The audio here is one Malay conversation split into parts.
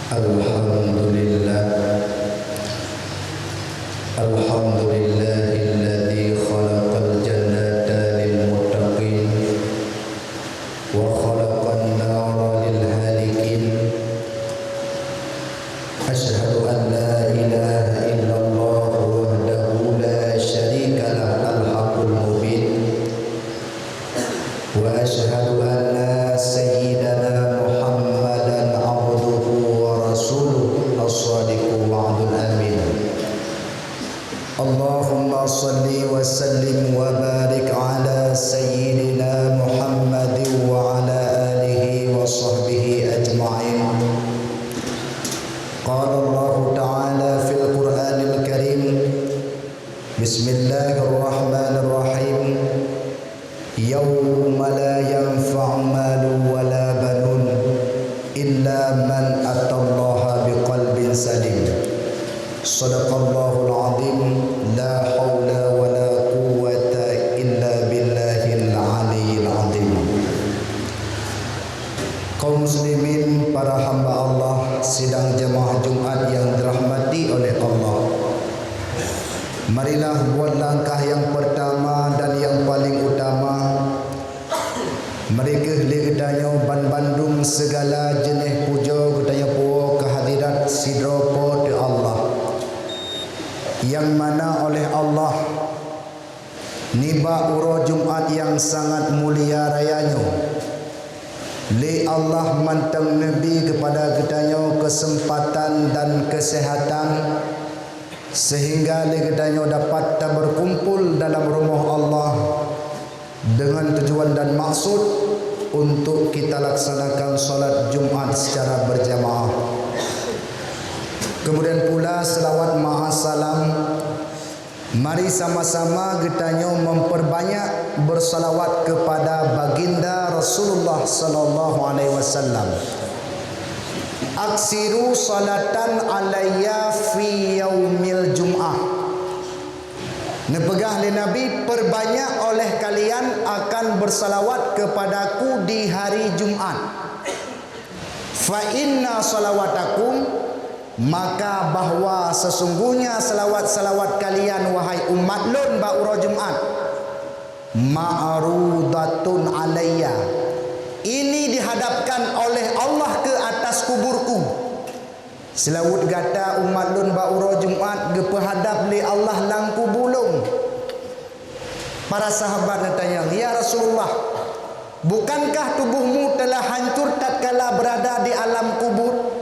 Alhamdulillah, alhamdulillahilladzi khalaqal jannata lil muttaqin wa khalaqan nara lil halikin. Asyhadu an la ilaha illallah wahdahu la syarika lahu al-haqqul mubin wa asyhadu anna sayyidana Muhammadan abduhu wa rasuluhu as-sadiqul wa'dul amin. Allahumma salli wa sallim wa barik ala sayyidina Muhammadin wa ala alihi wa sahbihi ajma'in. Qala Allah ta'ala fil Qur'anil Karim, Bismillahirrahmanirrahim, Yawma la yanfa'u malun wa la banun illa man atallaha biqalbin salim. Sadaqallahul azim. La haula wa la quwwata illa billahil aliyyil azim. Kaum muslimin, para hamba Allah, sidang jemaah Jumat yang dirahmati oleh Allah, marilah buat langkah yang pertama dan yang paling utama. Mereka ligedanya ban Bandung segala jenis puja gedanya puo kehadirat sidropo di Allah, yang mana oleh Allah niba uro Jumat yang sangat mulia rayanya. Li Allah mantang Nabi kepada gedanya kesempatan dan kesehatan sehingga li gedanya dapat berkumpul dalam rumah Allah dengan tujuan dan maksud untuk kita laksanakan solat Jumat secara berjamaah. Kemudian pula selawat maha salam, mari sama-sama kita memperbanyak bersalawat kepada baginda Rasulullah sallallahu alaihi wasallam. Aksiru salatan alayya fi yaumil jum'ah. Nepegah li Nabi, perbanyak oleh kalian akan bersalawat kepadaku di hari Jumat. Fa inna salawatakum, maka bahwa sesungguhnya salawat-salawat kalian wahai umat lun ba'ura Jumat, ma'rudatun alayya, ini dihadapkan oleh Allah ke atas kuburku. Selawut gata umat lun ba'ura Jumat gepehadap li Allah lang kubulung. Para sahabat tanya, ya Rasulullah, bukankah tubuhmu telah hancur tatkala berada di alam kubur?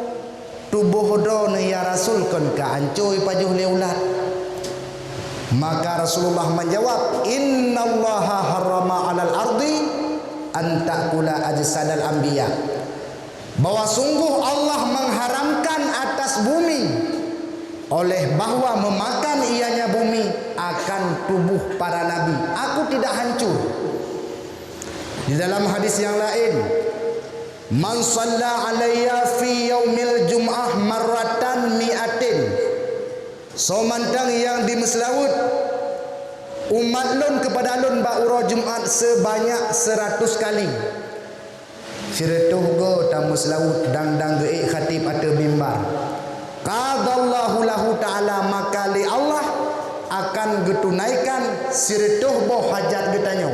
Tubuh don ya Rasul kan kahancur pajuh leulat. Maka Rasulullah menjawab, innallaha harrama 'alal ardi an ta'kula ajsadal anbiya, bahwa sungguh Allah mengharamkan atas bumi oleh bahwa memakan ianya bumi akan tubuh para nabi. Aku tidak hancur. Di dalam hadis yang lain, man shalla alayya fi yaumil jum'ah marratan mi'atin, somantang yang dimeslawut umat lun kepada lun ba'ura Jumat sebanyak 100 kali. Syiratuh go tamu selawut dang geik khatib atau mimbar. Qadallahu lahu ta'ala, maka li Allah akan getunaikan syiratuh boh hajat getanya.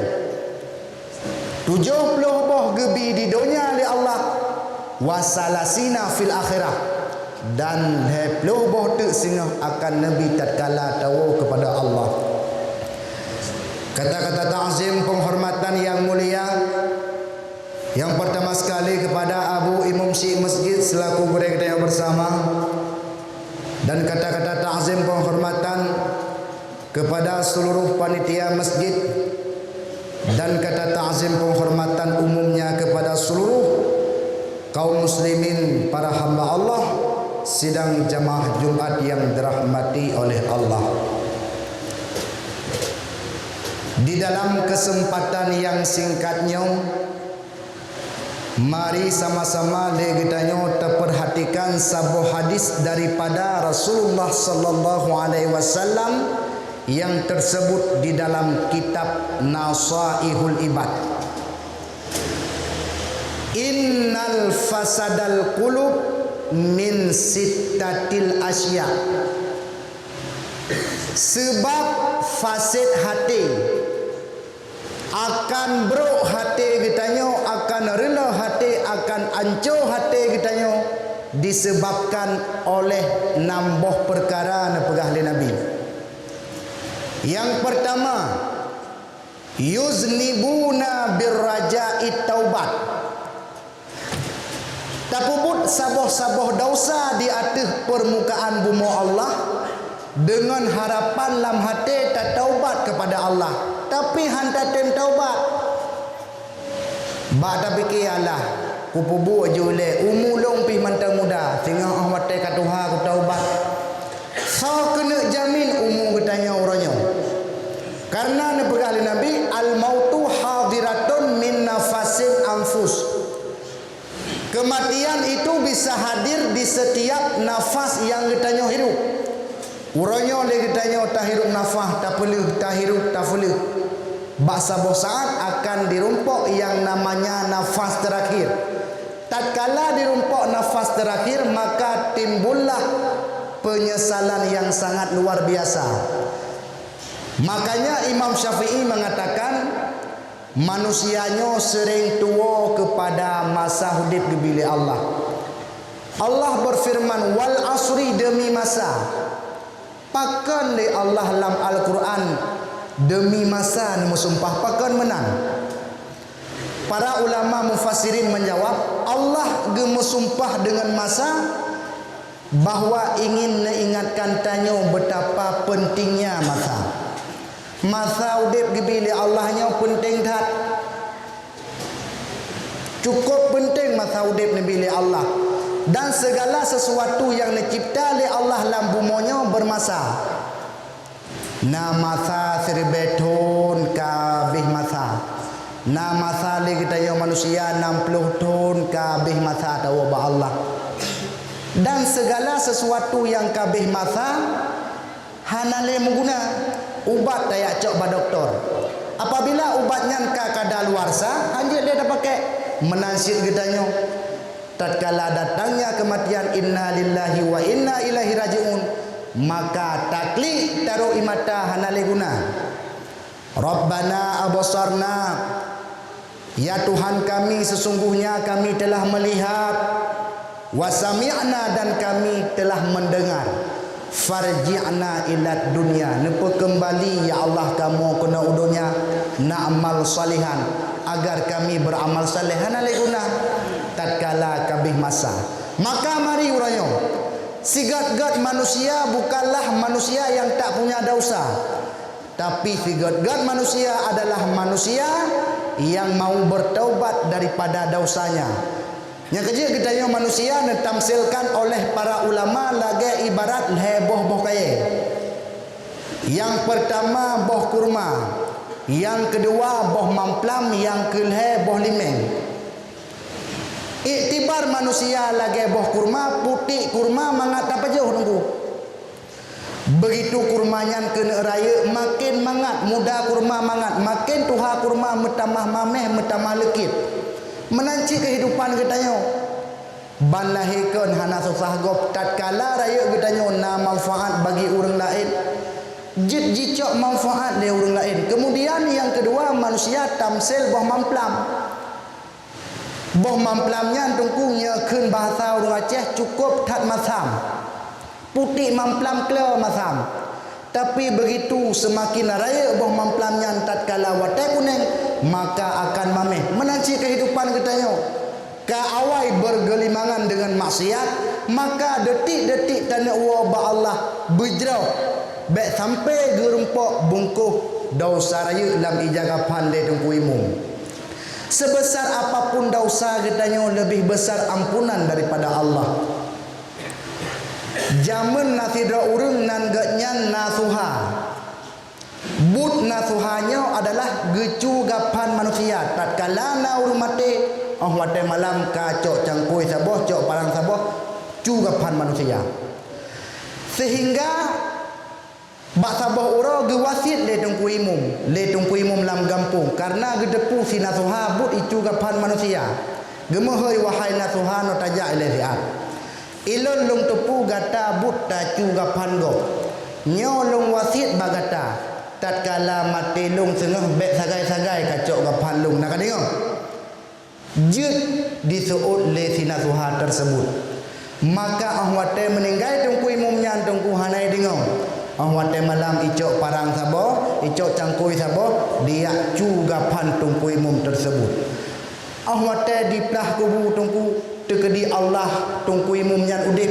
70 boh gebi di dunia li Allah, wasalasina fil akhirah, dan 20 boh tu singa akan Nabi tatkala tahu kepada Allah. Kata-kata ta'zim penghormatan yang mulia yang pertama sekali kepada Abu Imam Syekh Masjid selaku guru kita yang bersama, dan kata-kata ta'zim penghormatan kepada seluruh panitia masjid, dan kata ta'zim penghormatan umumnya kepada seluruh kaum muslimin, para hamba Allah, sidang jamaah Jumat yang dirahmati oleh Allah. Di dalam kesempatan yang singkatnya, mari sama-sama kita terperhatikan sebuah hadis daripada Rasulullah sallallahu alaihi wasallam yang tersebut di dalam kitab Nasaihul Ibad. Innal fasadal qulub min sittatil asya. Sebab fasid hati, akan beruk hati kitanya, akan rela hati, akan hancur hati kitanya, disebabkan oleh nambah perkara nepegah oleh Nabi. Yang pertama, yuznibuna birraja'it taubat. Takubut saboh-saboh dosa di atas permukaan bumi Allah dengan harapan lam hati tak taubat kepada Allah. Tapi hantar tem taubat. Bak tak fikir Allah, ku pubu aja oleh umulong pi mantang muda. Tengah ahwat ka Tuhan ku taubat. So kena jamin umur ketanya orangnya. Karena nepegah Nabi, al-mautu hadiratun min nafasin anfus. Kematian itu bisa hadir di setiap nafas yang kitanya hidup. Urangnya le kitanya tak hidup nafas, tak pelih, tak hidup, tak pelih. Baksa saat akan dirumpok yang namanya nafas terakhir. Tatkala dirumpok nafas terakhir, maka timbullah penyesalan yang sangat luar biasa. Makanya Imam Syafi'i mengatakan manusianya sering tua kepada masa hidup di bilik Allah. Allah berfirman, wal asri, demi masa. Pakan li Allah dalam Al-Quran, demi masa ni sumpah pakan menang. Para ulama mufassirin menjawab, Allah gemusumpah dengan masa bahwa ingin mengingatkan tanya betapa pentingnya masa. Masa udip gebili Allahnya penting tak? Cukup penting masa udip nebili Allah. Dan segala sesuatu yang dicipta oleh Allah dalam bumonya bermasa. Na masa serbeton kabih masa. Na masa li kita yang manusia 60 tahun kabih masa tahu ba Allah. Dan segala sesuatu yang kabih masa hanale mengguna ubat daya cok ba doktor. Apabila ubatnya kadaluarsa, anjir dia dah pakai menasib kitanya. Tatkala datangnya kematian, inna lillahi wa inna ilaihi rajiun, maka taklik taruh imata hanale guna. Rabbana abasarna, ya Tuhan kami, sesungguhnya kami telah melihat, wasami'na, dan kami telah mendengar. Farji'na ila dunya, nepa kembali ya Allah kamu kena udunya na'mal salihan, agar kami beramal saleh hanale guna tatkala kabih masa. Maka mari urangnya, sigat-gat manusia bukanlah manusia yang tak punya dosa, tapi sigat-gat manusia adalah manusia yang mau bertaubat daripada dosanya. Yang kerja kitanya manusia ditamsilkan oleh para ulama lagi ibarat heboh boh kaya. Yang pertama boh kurma, yang kedua boh mamplam, yang kelhe boh limeng. Iktibar manusia lagi boh kurma, putih kurma mangat apa jauh nunggu. Begitu kurmanya kena raya makin mangat, muda kurma mangat, makin tuha kurma metamah mameh, metamah lekit. Menanci kehidupan kitanya. Ban lahirkan hana susah gop tatkala raya kitanya na manfaat bagi orang lain. Jit jicok manfaat dia orang lain. Kemudian yang kedua, manusia tamsil boh mamplam. Boh mamplamnya tungkunya keun bahasa orang Aceh cukup tat masam. Putih mamplam kela masam. Tapi begitu semakin raya boh mamplamnya tatkala watai kuning, maka akan mameh menanci kehidupan kitanya. Kaawai bergelimangan dengan maksiat, maka detik-detik tanda wa Allah berjerau baik sampai gerempok bungkuh dosa raya dalam ijaga pandai tungkuimu. Sebesar apapun dosa kitanya, lebih besar ampunan daripada Allah. Jaman nasida urang nan gatnya nasuha. But nasuhanya adalah gecugapan manusia. Tatkala na urang mati, mati malam ka cok cangkui saboh, cok parang saboh, cugapan manusia. Sehingga bak saboh ura gewasit le tungku imum lam gampung, karena gedepu si nasuha but icugapan manusia. Gemahoi wahai nasuha no tajak ile siat. Ilon long tepu gata but tacu gapan go. Nyo long wasit bagata. Tatkala mati long sengah bek sagai-sagai kacok gapan long. Nak tengok. Jut disuut le sinasuha tersebut. Maka ahwate meninggal tungku imumnya tungku hanai tengok. Ahwate malam icok parang sabo, icok cangkui sabo, dia cu gapan tungku imum tersebut. Ahwate diplah kubu tungku tekedi Allah tungku imumnya udip.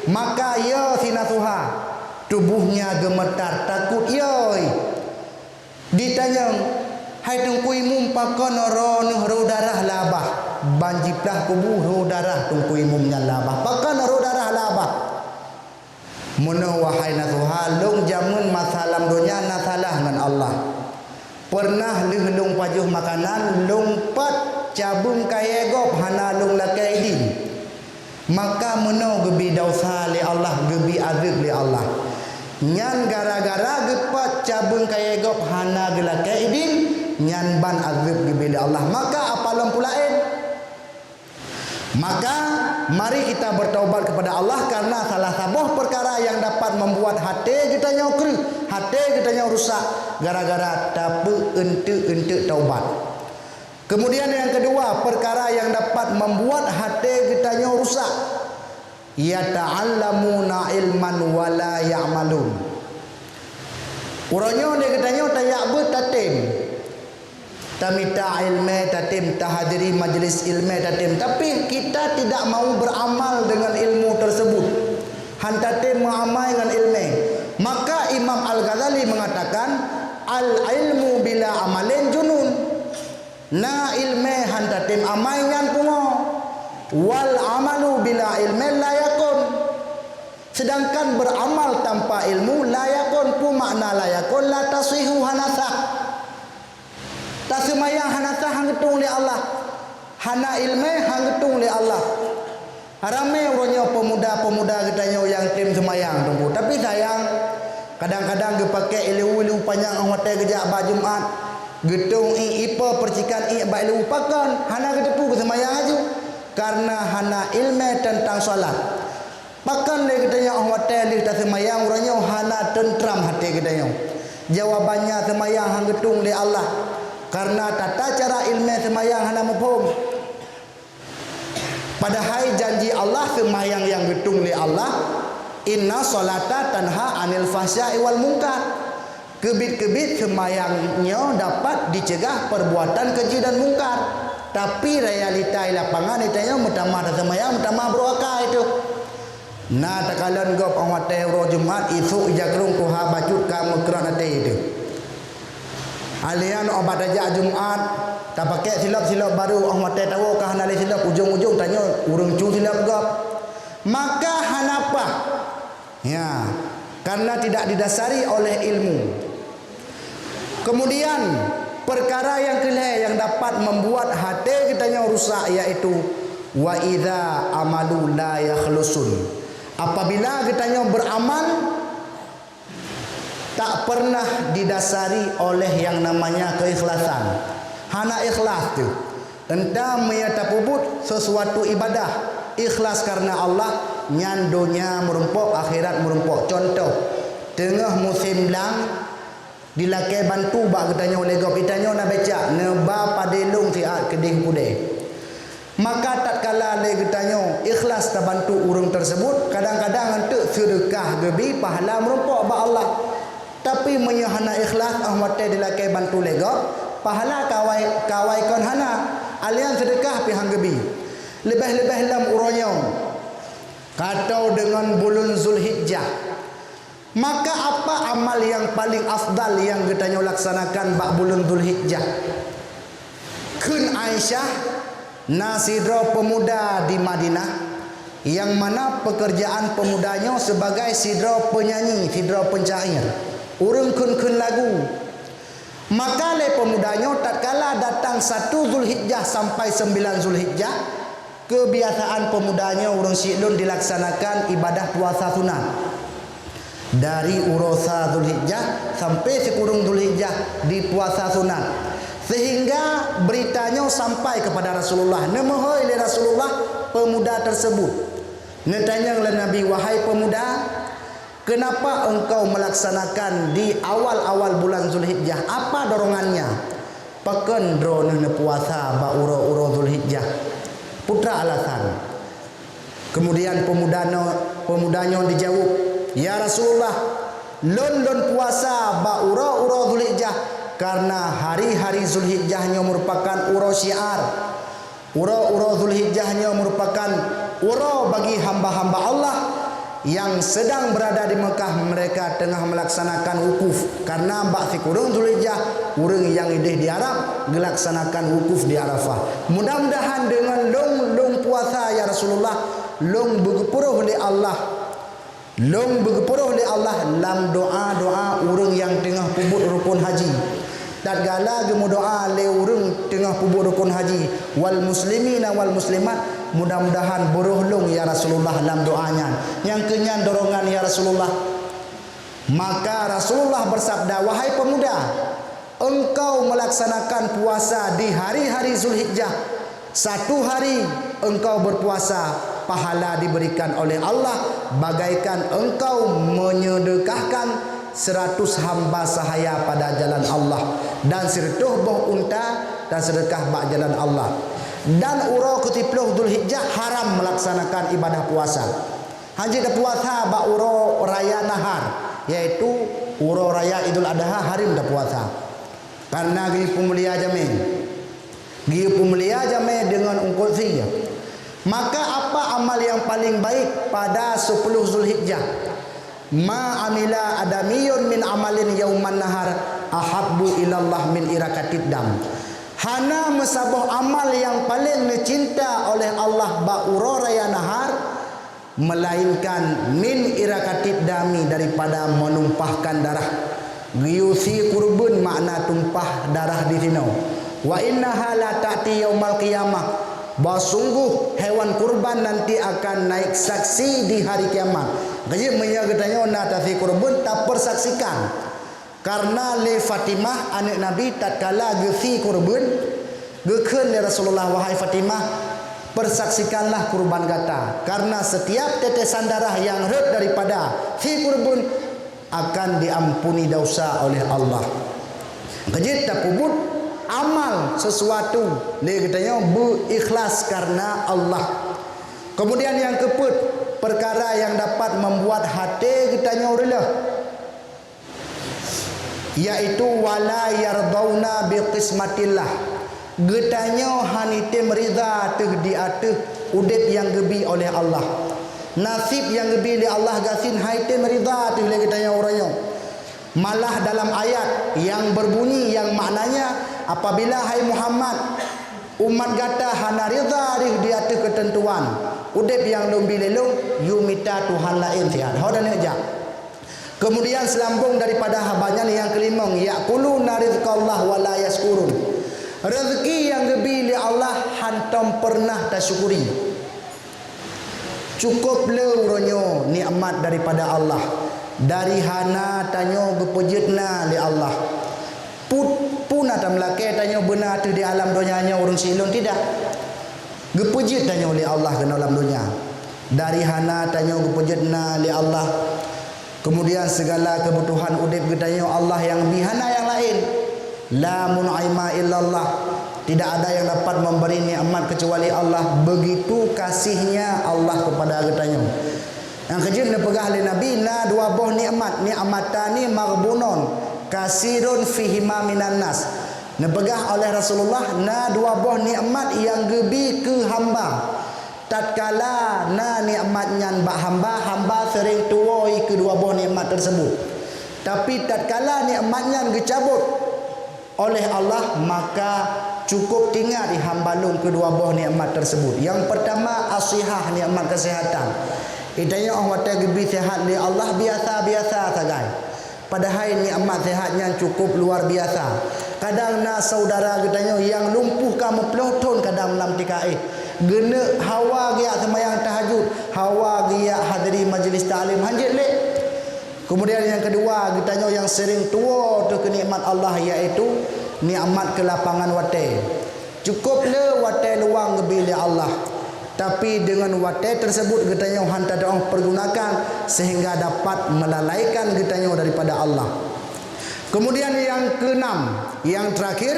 Maka ya sinasuha tubuhnya gemetar takut yoi. Ditanya, hai tungku imum pakon ro darah labah. Banjiplah kubu ro darah tungku imumnya labah. Pakon ro darah labah. Muno wahai nasuha long jamun masalam dunia nasalah dengan Allah. Pernah lung pajuh makanan lompat cabung kayegop hana lung lakai din. Maka muno gebi dausa li Allah, gebi azab li Allah. Nyan gara-gara gepat cabung kayegop hana gelakai din, nyan ban azab gebi li Allah. Maka apalom pulain? Maka mari kita bertaubat kepada Allah karena salah satu perkara yang dapat membuat hati kita nyokri, hati kita rusak gara-gara tapu ente taubat. Kemudian yang kedua, perkara yang dapat membuat hati kita rusak, ya ta'allamuna ilman wala ya'malun. Uranyo dia katanya tayak bertatim. Tamita ilmu tatim, tahadiri majlis ilmu tatim, tapi kita tidak mau beramal dengan ilmu tersebut. Hantatim mengamal dengan ilmu. Maka Imam Al-Ghazali mengatakan al-ilmu bila amalin junun. Na ilmu hantatim amalnya pungo. Wal amalu bila ilmu la yakun. Sedangkan beramal tanpa ilmu la yakun, pun makna la yakun la tasihu hanasah. Tak semayang hana hang getung li Allah. Hana ilmu hang getung li Allah. Ramai orangnya pemuda-pemuda katanya yang tim semayang tunggu. Tapi sayang kadang-kadang ge pakai ilu-ilu panjang hotel kerja abah Jumat. Getung ipa percikan baik lu pakan. Hana getepu ke semayang aju. Karena hana ilmu tentang solat. Pakan le katanya hotel li tak semayang orangnya hana tentram hati katanya. Jawabannya semayang hang getung li Allah. Karena tata cara ilmu semayang hana mafhum. Padahal janji Allah semayang yang getung li Allah, inna solata tanha anil fahsya'i wal munkar. Kebit-kebit semayangnya dapat dicegah perbuatan keji dan mungkar. Tapi realita lapangan itanya mutamah semayang mutamah beroka itu. Nah takalan gop awate ro Jumat isu jagrung kuha bacut kamu keran ate itu. Alian obat aja Jumat tak pakai silap-silap baru orang mati tahu kah nali silap ujung-ujung tanya urang cu silap gap. Maka hanapa? Ya, karena tidak didasari oleh ilmu. Kemudian perkara yang kelima yang dapat membuat hati kita rusak yaitu wa idza amalu la yakhlusun. Apabila kita beramal tak pernah didasari oleh yang namanya keikhlasan. Hana ikhlas tu. Entah menyatapubut sesuatu ibadah. Ikhlas karena Allah, nyandonya merumpok, akhirat merumpok. Contoh, tengah musim lang, dilakai bantu bak katanya oleh gop. Itanya nak baca, neba padelung siat keding kude. Maka tak kala le katanya ikhlas tak bantu urang tersebut, kadang-kadang untuk sedekah gebi pahala merumpok bak Allah. Tapi menyahana ikhlas ahmate dilakai bantu lega pahala kawai kon hana alian sedekah pihang gebi lebih-lebih lam uranya kata dengan bulan Zulhijjah. Maka apa amal yang paling afdal yang kita laksanakan bak bulan Zulhijjah? Kun Aisyah nasidra pemuda di Madinah yang mana pekerjaan pemudanya sebagai sidra penyanyi, sidra pencair. Urang kun lagu. Maka le pemudanya tatkala datang 1 Zulhijjah sampai 9 Zulhijjah, kebiasaan pemudanya urang Syidun dilaksanakan ibadah puasa sunat. Dari urosa Zulhijjah sampai sekurung Zulhijjah di puasa sunat. Sehingga beritanya sampai kepada Rasulullah. Nemohoi le Rasulullah pemuda tersebut. Netanya oleh Nabi, wahai pemuda, kenapa engkau melaksanakan di awal-awal bulan Zulhijjah? Apa dorongannya? Paken drone puasa ba uro-uro Zulhijjah. Putra alasan. Kemudian pemudanya dijawab, ya Rasulullah, lon puasa ba uro-uro Zulhijjah karena hari-hari Zulhijjahnya merupakan uro syiar. Uro-uro Zulhijjahnya merupakan uro bagi hamba-hamba Allah yang sedang berada di Mekah. Mereka tengah melaksanakan wukuf. Karena bak kurung Zulhijjah, urang yang idih di Arab melaksanakan wukuf di Arafah. Mudah-mudahan dengan long puasa ya Rasulullah, long bergepuruh oleh Allah, long bergepuruh oleh Allah dalam doa-doa urang yang tengah pubut rukun haji. Tatkala gemu doa le urang tengah pubut rukun haji, wal muslimina wal muslimat, mudah-mudahan beruhlung ya Rasulullah dalam doanya. Yang kenyan dorongan ya Rasulullah. Maka Rasulullah bersabda, wahai pemuda, engkau melaksanakan puasa di hari-hari Zulhijjah. Satu hari engkau berpuasa, pahala diberikan oleh Allah bagaikan engkau menyedekahkan 100 hamba sahaya pada jalan Allah, dan 100 buah unta dan sedekah bak jalan Allah. Dan uro ke-10 Zulhijjah haram melaksanakan ibadah puasa. Hanya dah puasa bak uro raya nahar, yaitu uro raya Idul Adha, harim dah puasa. Karena gi pemulia jamin. Gi pemulia jamin dengan ungkusi. Maka apa amal yang paling baik pada 10 Zulhijjah? Ma amila adamiyun min amalin yauman nahar ahabbu ilallah min irakatid dam. Hana mesabuh amal yang paling dicinta oleh Allah ba uro raya nahar, melainkan min irakatid dami, daripada menumpahkan darah. Giyusi kurbun makna tumpah darah di sini. Wa innaha la ta'ti yaumal qiyamah, bahawa sungguh hewan kurban nanti akan naik saksi di hari kiamat. Jadi menyagatanya natasi kurban tak persaksikan. Karena le Fatimah anak Nabi tatkala gesi kurban, gekhen le Rasulullah, wahai Fatimah, persaksikanlah kurban gata. Karena setiap tetesan darah yang red daripada si kurban akan diampuni dosa oleh Allah. Jadi tak pubut amal sesuatu le katanya berikhlas karena Allah. Kemudian yang keempat, perkara yang dapat membuat hati kitanya urelah, yaitu wala yardauna biqismatillah. Getanya hanite merida teh di ateh udip yang gebi oleh Allah. Nasib yang gebi oleh Allah gasin haite merida teh le getanya orangnya. Malah dalam ayat yang berbunyi yang maknanya, apabila hai Muhammad umat gata hana rida di atas ketentuan udip yang lebih lelong, you minta Tuhan lain sihat. Hodan aja. Kemudian selambung daripada habanya yang kelima, yaquluna rizqallah wa la yaskurun. Rezeki yang lebih li Allah hantam pernah tersyukuri. Cukup le uronyo nikmat daripada Allah. Dari hana tanyo gepujitna li Allah. Pun ada melake tanyo benar tu di alam dunianya urang silon tidak. Gepujit tanyo li Allah ke dalam dunia. Dari hana tanyo gepujitna li Allah. Kemudian segala kebutuhan udip getanyo Allah yang bihana yang lain. La mun'ima illallah. Tidak ada yang dapat memberi nikmat kecuali Allah. Begitu kasihnya Allah kepada getanyo. Yang kejut ni pegah oleh Nabi na dua buah nikmat, nikmatani maghbunun kasirun fihima minan nas. Nepegah oleh Rasulullah na dua buah nikmat yang gebi ke hamba. Tatkala na nikmatnya bak hamba, hamba sering tuai kedua buah nikmat tersebut. Tapi tatkala nikmatnya dicabut oleh Allah, maka cukup tinggal di hamba lung kedua buah nikmat tersebut. Yang pertama asihah, nikmat kesehatan. Idanya orang kata gebi sehat ni Allah biasa-biasa sagai. Padahal nikmat sehatnya cukup luar biasa. Kadang na saudara katanya yang lumpuh kamu peloton kadang dalam tikai. Gena hawa dia sembahyang tahajud, hawa dia hadiri majlis ta'lim hanjit lek. Kemudian yang kedua katanya yang sering tua tu kenikmat Allah, iaitu nikmat kelapangan wate. Cukup le wate luang gebi li Allah. tapi dengan watai tersebut getanya hanta doang pergunakan sehingga dapat melalaikan getanya daripada Allah. Kemudian yang keenam, yang terakhir,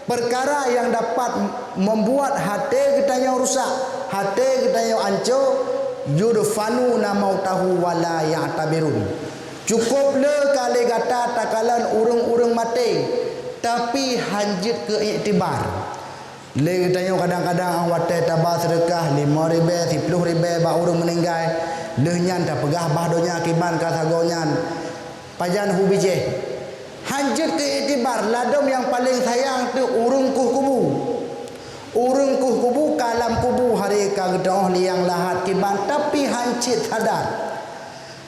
perkara yang dapat membuat hati getanya rusak, hati getanya hancur, yudfanu namautahu wala ya'tabirun. Cukuplah kali kata takalan urung-urung mati, tapi hanjit ke iktibar. Le tanya kadang-kadang watai tabah sedekah 5,000, 10,000 ba urung meninggal. Le nyan tak pegah bah donya akiban kasagonyan. Pajan hu bije. Hanjit ke iktibar ladom yang paling sayang tu urung kubu. Urung kubu kalam kubu hari kagdoh liang lahat kiban tapi hancit sadar.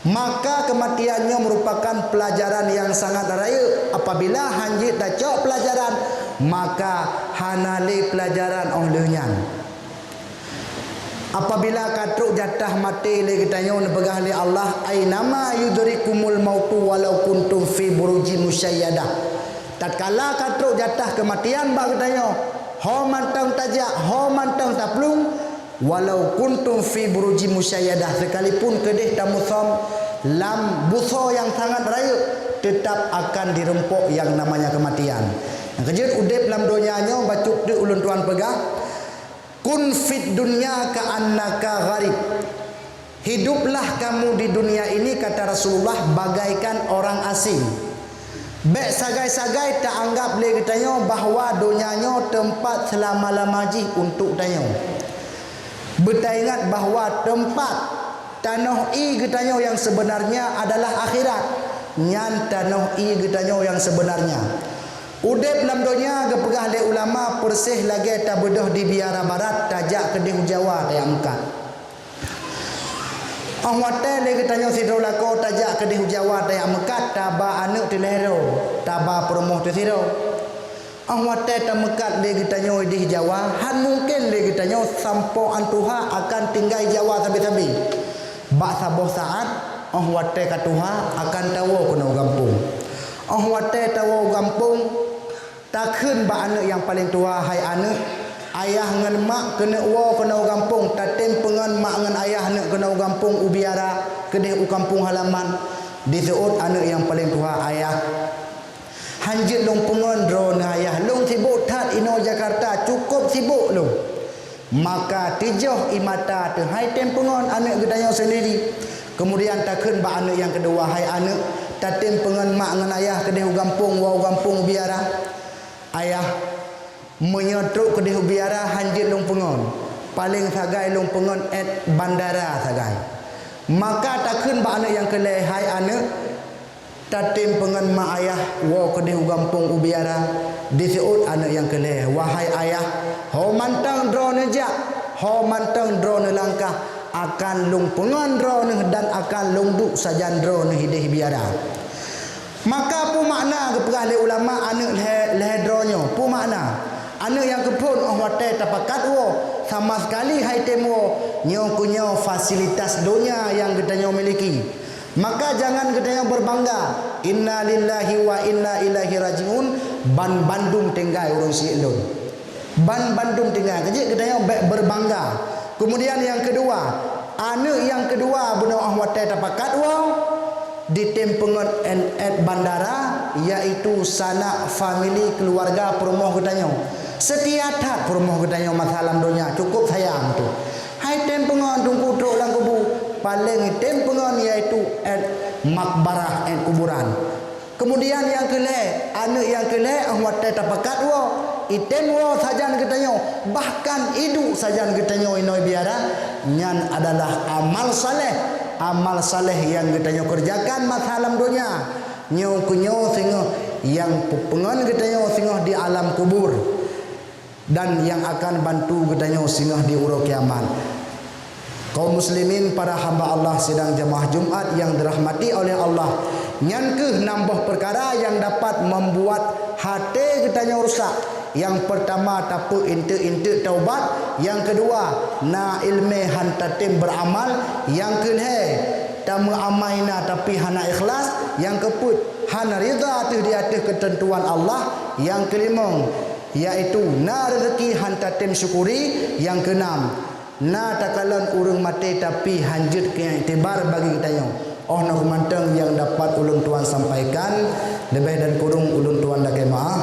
Maka kematiannya merupakan pelajaran yang sangat raya. Apabila hanjit dah cok pelajaran, maka hanali pelajaran olehnya. Apabila katruk jatah mati le kitanya nepegah li Allah, ainama yudrikumul mautu walau kuntum fi burujin musyayyadah. Tatkala katruk jatah kematian bak kitanya, ho mantang tajak, ho mantang taplung, walau kuntum fi buruji musyayadah, sekalipun kedih tamusam lam buso yang sangat raya, tetap akan dirempuk yang namanya kematian. Yang kejut udip dalam dunianya bacuk di ulun tuan pegah, kun fit dunya ka'annaka gharib. Hiduplah kamu di dunia ini, kata Rasulullah, bagaikan orang asing. Bek sagai-sagai tak anggap boleh kitanya bahawa dunianya tempat selama-lama ji untuk tanya. Beringat bahawa tempat tanah i getanya yang sebenarnya adalah akhirat. Nyan tanah i getanya yang sebenarnya. Udip dalam dunia gepegah le ulama persih lagi tak bedah di biara barat tajak kedih Jawa tak angkat. Ahwate le getanya sidro lako tajak kedih Jawa tak angkat taba anak di lero taba promoh tu sidro. Ahwate tak mekat le getanya di Jawa han mungkin le getanya sampo antuha akan tinggal Jawa sabi-sabi. Bak saboh saat ahwate katuha akan tawo kena gampung. Ahwate tawo gampung takun ba anak yang paling tua, hai anak ayah ngan mak kena wo kena gampung, tatim pengan mak ngan ayah nak kena gampung ubiara kedih u kampung halaman diseut anak yang paling tua ayah hanjit long pengan dron ayah long sibuk tat ino Jakarta cukup sibuk long, maka tijoh imata tu hai tem pengan anak gedanya sendiri. Kemudian takun ba anak yang kedua, hai anak tatim pengan mak ngan ayah kedih u gampung wo gampung ubiara. Ayah menyetruk kedih biara hanjit long pengon, paling sagai long pengon at bandara sagai. Maka takun ba anak yang keleh, hai anak tatim pengen mak ayah wo kedih gampung ubiara diseut anak yang keleh, wahai ayah ho mantang drone jak, ho mantang drone langkah akan long pengon drone dan akan long duk sajan drone hidih biara. Maka pu makna keperah le ulama anak lehedronyo pu makna anak yang kepun wate tapakat wo sama sekali hai temo nyo kunyo fasilitas dunia yang gedanya miliki. Maka jangan gedanya berbangga, inna lillahi wa inna ilaihi rajiun, ban Bandung tinggal urang si elon, ban Bandung tinggal kejik gedanya berbangga. Kemudian yang kedua, anak yang kedua benar wate tapakat wo di tempengot at bandara, yaitu sanak family keluarga perumoh gedanya setiatat perumoh gedanya masalah dunia cukup sayang tu hai tempengot tunggu truk lang kubu paling tempengot yaitu at makbarah at kuburan. Kemudian yang keleh anak yang keleh ahwat tapakat wo item wo sajan gedanya bahkan idu sajan gedanya inoi biara nyan adalah amal saleh. Amal saleh yang kita kerjakan masalah dunia nyo kunyo singoh yang pengen kita singoh di alam kubur dan yang akan bantu kita singoh di uruk kiamat. Kaum muslimin para hamba Allah sedang jemaah Jumat yang dirahmati oleh Allah, nyan ke nambah perkara yang dapat membuat hati kita rusak. Yang pertama tapu inti taubat, yang kedua na ilmi hantatim beramal, yang kedua tamu amaina tapi hana ikhlas, yang keput hana ridha atas di atas ketentuan Allah, yang kelima yaitu na rezeki hantatim syukuri, yang keenam Na takalan urang mati tapi hanjut ke iktibar bagi kita yang nak manteng yang dapat ulun tuan sampaikan lebih dan kurung ulun tuan dah maaf.